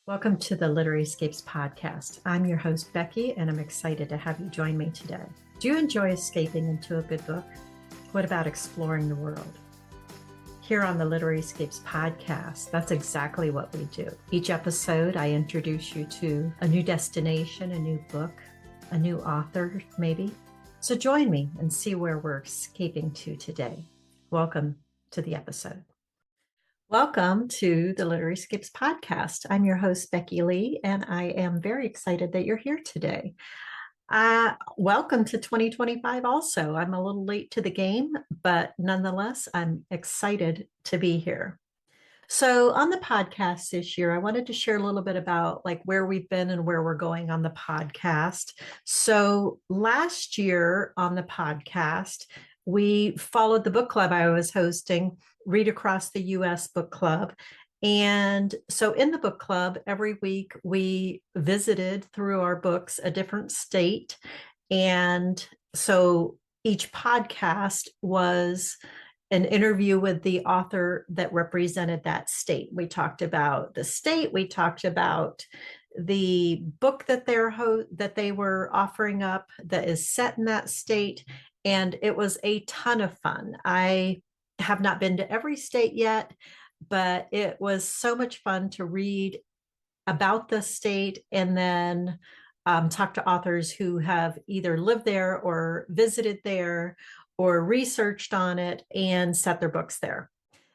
Welcome to the Literary Escapes podcast. I'm your host, Becki, and I'm excited to have you join me today. Do you enjoy escaping into a good book? What about exploring the world? Here on the Literary Escapes podcast, that's exactly what we do. Each episode, I introduce you to a new destination, a new book, a new author, maybe. So join me and see where we're escaping to today. Welcome to the episode. Welcome to the Literary Skips podcast. I'm your host, Becki Lee, and I am very excited that you're here today. Welcome to 2025 also. I'm a little late to the game, but nonetheless, I'm excited to be here. So on the podcast this year, I wanted to share a little bit about like where we've been and where we're going on the podcast. So last year on the podcast, we followed the book club I was hosting, Read Across the US Book Club. And so in the book club, every week we visited through our books a different state. And so each podcast was an interview with the author that represented that state. We talked about the state, we talked about the book that they were offering up that is set in that state, and it was a ton of fun. I have not been to every state yet, but it was so much fun to read about the state and then talk to authors who have either lived there or visited there or researched on it and set their books there.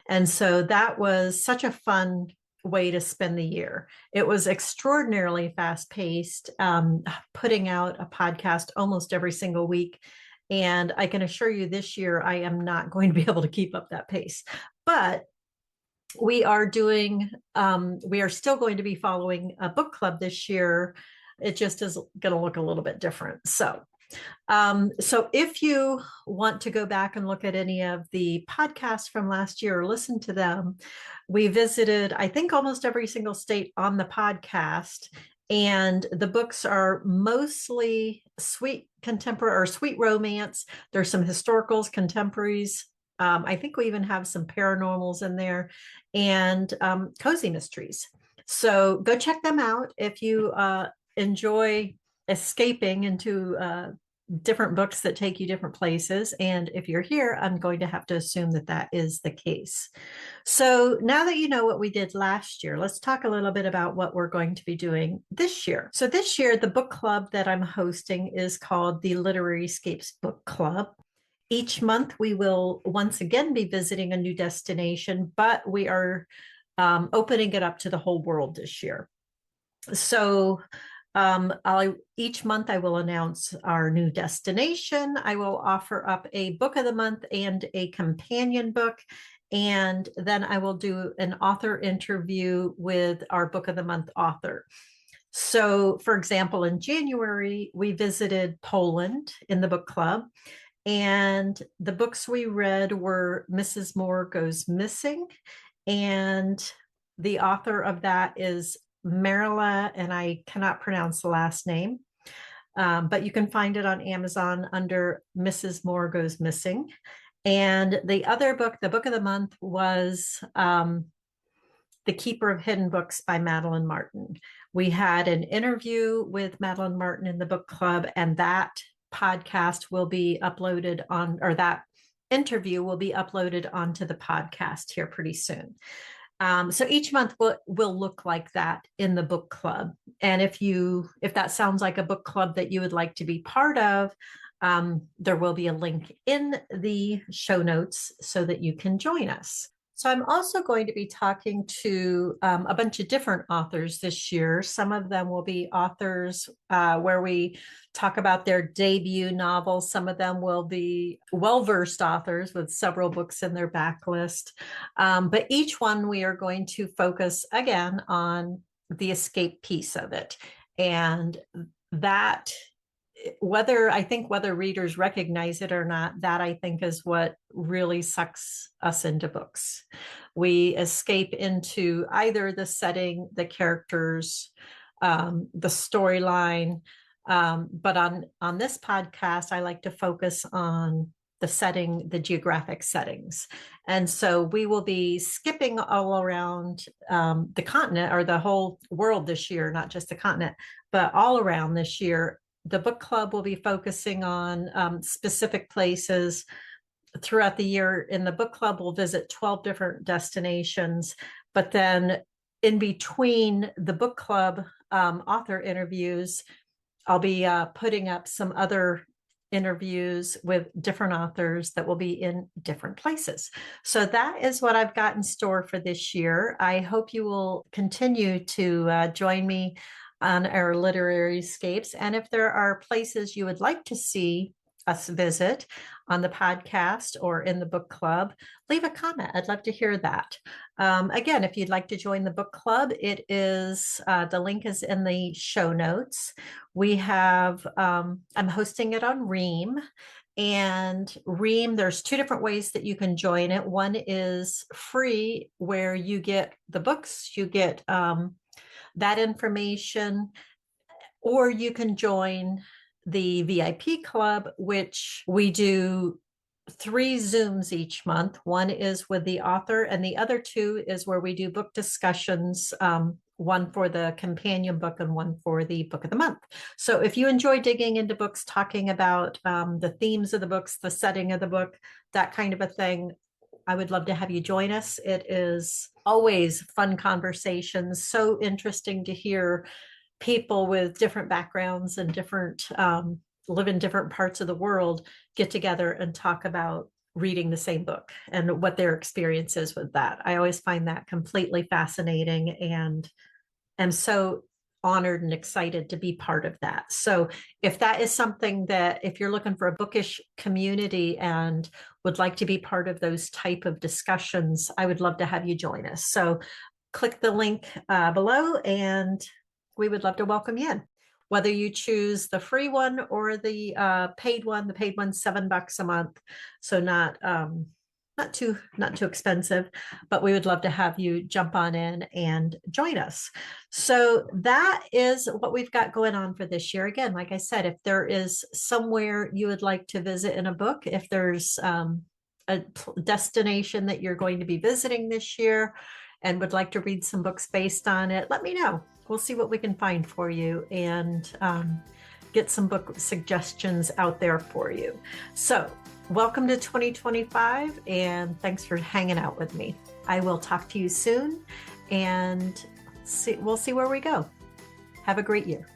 And so that was such a fun way to spend the year. It was extraordinarily fast paced, putting out a podcast almost every single week. And I can assure you this year, I am not going to be able to keep up that pace. But we are still going to be following a book club this year. It just is going to look a little bit different. So if you want to go back and look at any of the podcasts from last year or listen to them, we visited, I think, almost every single state on the podcast. And the books are mostly sweet contemporary or sweet romance. There's some historicals, contemporaries. I think we even have some paranormals in there and cozy mysteries. So go check them out if you enjoy escaping into different books that take you different places. And if you're here, I'm going to have to assume that that is the case. So now that you know what we did last year, let's talk a little bit about what we're going to be doing this year. So this year, the book club that I'm hosting is called the Literary Escapes Book Club. Each month, we will once again be visiting a new destination, but we are opening it up to the whole world this year. So each month I will announce our new destination. I will offer up a book of the month and a companion book. And then I will do an author interview with our book of the month author. So, for example, in January, we visited Poland in the book club. And the books we read were Mrs. Mohr Goes Missing. And the author of that is Maryla, and I cannot pronounce the last name, but you can find it on Amazon under Mrs. Mohr Goes Missing. And the other book, the book of the month, was The Keeper of Hidden Books by Madeline Martin. We had an interview with Madeline Martin in the book club, and that podcast will be uploaded on, or that interview will be uploaded onto the podcast here pretty soon. So each month will look like that in the book club. And if that sounds like a book club that you would like to be part of, there will be a link in the show notes so that you can join us. So I'm also going to be talking to a bunch of different authors this year. Some of them will be authors where we talk about their debut novels. Some of them will be well-versed authors with several books in their backlist. But each one we are going to focus again on the escape piece of it. And that whether readers recognize it or not, that I think is what really sucks us into books. We escape into either the setting, the characters, the storyline. But on this podcast, I like to focus on the setting, the geographic settings. And so we will be skipping all around the continent or the whole world this year, not just the continent, but all around this year. The book club will be focusing on specific places throughout the year. In the book club, we'll visit 12 different destinations, but then in between the book club author interviews, I'll be putting up some other interviews with different authors that will be in different places. So that is what I've got in store for this year. I hope you will continue to join me on our literary escapes. And if there are places you would like to see us visit on the podcast or in the book club, leave a comment. I'd love to hear that. Again, if you'd like to join the book club, it is the link is in the show notes. We have, I'm hosting it on Ream. And Ream, there's two different ways that you can join it. One is free, where you get the books, you get that information, or you can join the VIP club, which we do 3 Zooms each month. One is with the author, and the other 2 is where we do book discussions, one for the companion book and one for the book of the month. So if you enjoy digging into books, talking about the themes of the books, the setting of the book, that kind of a thing, I would love to have you join us. It is always fun conversations, so interesting to hear people with different backgrounds and different live in different parts of the world get together and talk about reading the same book and what their experience is with that. I always find that completely fascinating and am so honored and excited to be part of that. So if that is something that, if you're looking for a bookish community and would like to be part of those type of discussions, I would love to have you join us. So click the link below and we would love to welcome you in. Whether you choose the free one or the paid one, the paid one's $7 a month, so not too expensive, but we would love to have you jump on in and join us. So that is what we've got going on for this year. Again, like I said, if there is somewhere you would like to visit in a book, if there's a destination that you're going to be visiting this year and would like to read some books based on it, let me know. We'll see what we can find for you and get some book suggestions out there for you. So welcome to 2025 and thanks for hanging out with me. I will talk to you soon and we'll see where we go. Have a great year.